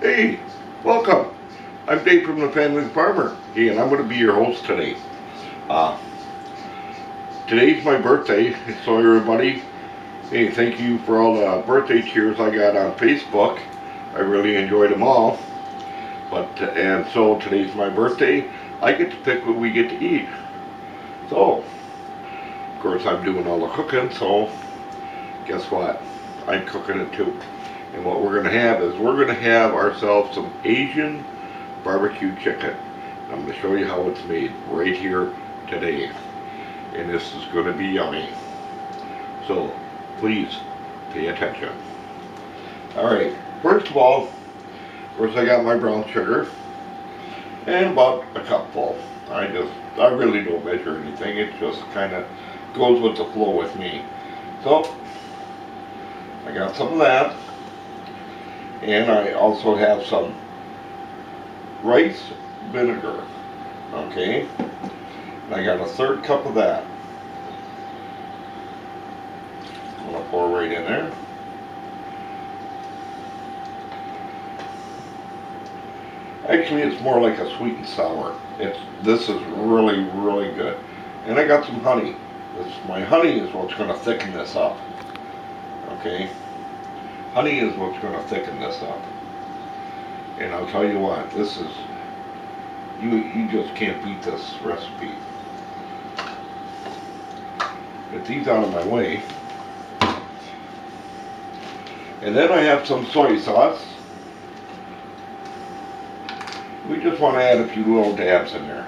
Hey, welcome. I'm Dave from the Family Farmer. Hey, and I'm going to be your host today. Uh, Today's my birthday, so everybody, hey, thank you for all the birthday cheers I got on Facebook. I really enjoyed them all. And so today's my birthday. I get to pick what we get to eat. So, of course, I'm doing all the cooking, so guess what? I'm cooking it too. And what we're going to have is we're going to have ourselves some Asian barbecue chicken. I'm going to show you how it's made right here today. And this is going to be yummy. So please pay attention. Alright, first of all, of course I got my brown sugar and about a cupful. I really don't measure anything. It just kind of goes with the flow with me. So I got some of that. And I also have some rice vinegar, okay? And I got a third cup of that. I'm gonna pour right in there. Actually, it's more like a sweet and sour. This is really, really good. And I got some honey. My honey is what's gonna thicken this up, okay? Honey is what's going to thicken this up. And I'll tell you what, this is, you just can't beat this recipe. Get these out of my way. And then I have some soy sauce. We just want to add a few little dabs in there.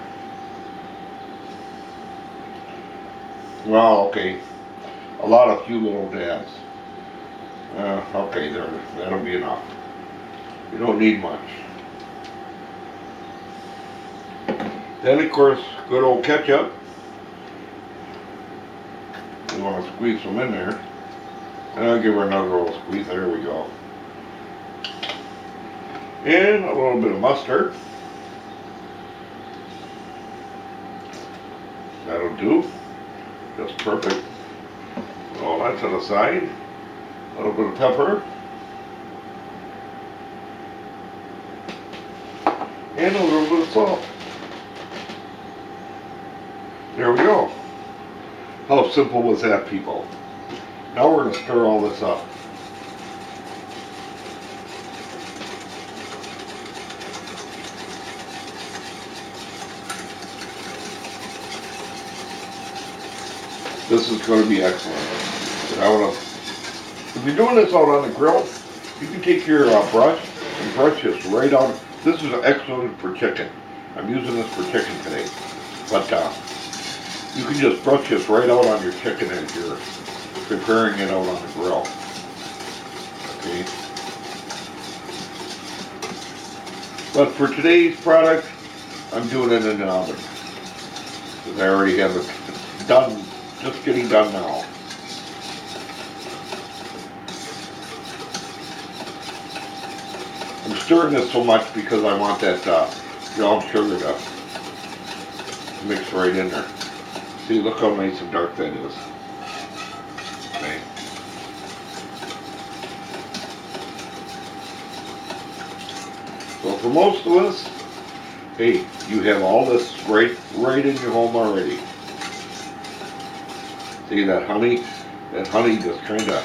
Well, okay, a few little dabs. Okay, that'll be enough. You don't need much. Then, of course, good old ketchup. You want to squeeze some in there. And I'll give her another little squeeze. There we go. And a little bit of mustard. That'll do. Just perfect. All that to the side. A little bit of pepper. And a little bit of salt. There we go. How simple was that, people? Now we're going to stir all this up. This is going to be excellent. If you're doing this out on the grill, you can take your brush and brush this right out. This is excellent for chicken. I'm using this for chicken today. But you can just brush this right out on your chicken as you're preparing it out on the grill. Okay. But for today's product, I'm doing it in an oven. Because I already have it done, just getting done now. I'm stirring this so much because I want that brown sugar to mix right in there. See, look how nice and dark that is. Okay. So for most of us, hey, you have all this right in your home already. See that honey? That honey just kind of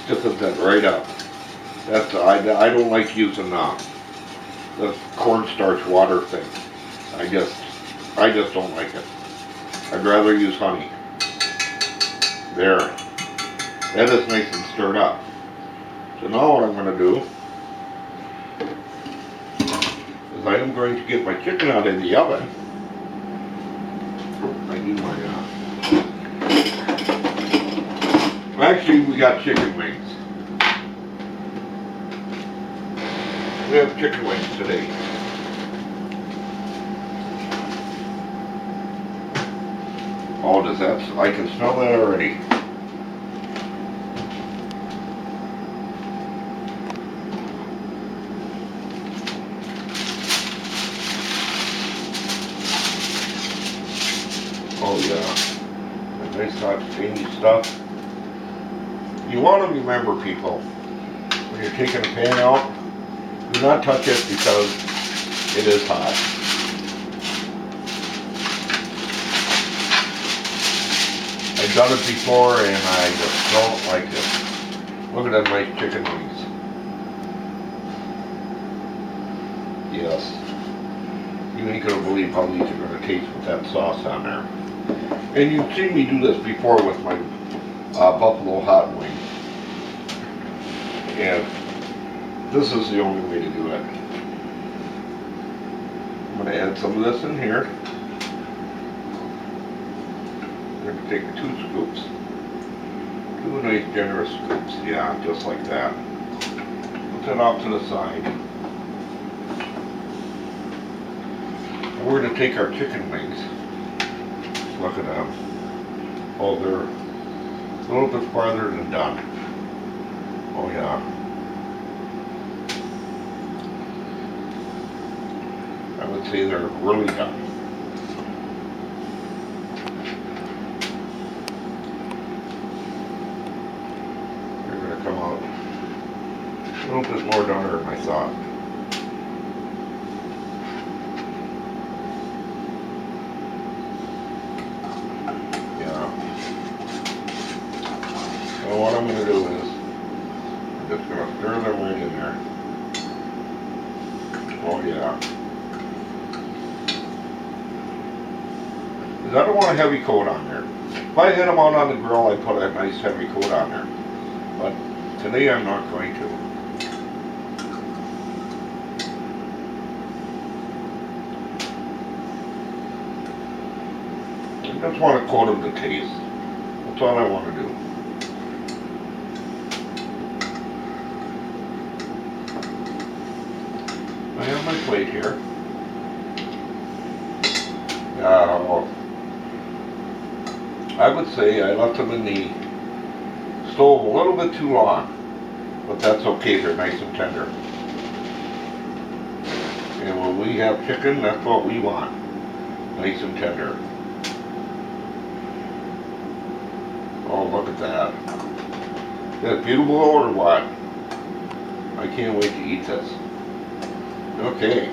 stiffens that right up. I don't like using the cornstarch water thing. I just don't like it. I'd rather use honey. There. That is nice and stirred up. So now what I'm going to do is I am going to get my chicken out of the oven. I need my actually, we got chicken wings. We have chicken wings today. Oh, I can smell that already. Oh yeah, that nice hot steamy stuff. You want to remember, people, when you're taking a pan out, Do not touch it because it is hot. I've done it before and I just don't like it. Look at that nice chicken wings. Yes. You ain't gonna believe how these are gonna taste with that sauce on there. And you've seen me do this before with my buffalo hot wings. And this is the only way to do it. I'm gonna add some of this in here. I'm gonna take 2 scoops. 2 nice generous scoops, yeah, just like that. Put that off to the side. And we're gonna take our chicken wings. Look at them. Oh, they're a little bit farther than done. Oh yeah. I would say they're really done. They're gonna come out a little bit more donner than I thought. Yeah. So what I'm gonna do is I'm just gonna stir them right in there. Oh yeah. Because I don't want a heavy coat on there. If I had them out on the grill, I'd put a nice heavy coat on there. But today I'm not going to. I just want to coat them to taste. That's all I want to do. I have my plate here. I would say I left them in the stove a little bit too long, but that's okay, they're nice and tender. And when we have chicken, that's what we want, nice and tender. Oh, look at that. Is that beautiful or what? I can't wait to eat this. Okay,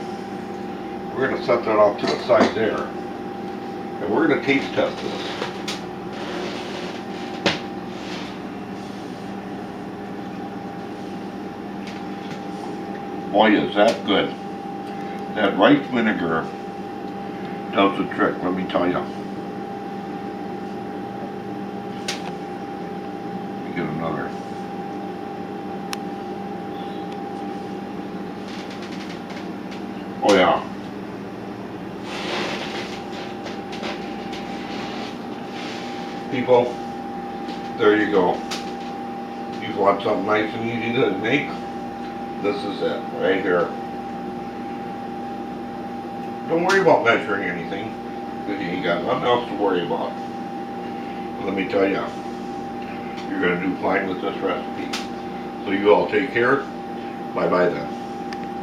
we're going to set that off to the side there, and we're going to taste test this. Boy, is that good. That rice vinegar does the trick, let me tell you. Let me get another. Oh yeah. People, there you go. You want something nice and easy to make? This is it, right here. Don't worry about measuring anything, because you ain't got nothing else to worry about. Let me tell you, you're going to do fine with this recipe. So you all take care. Bye-bye then.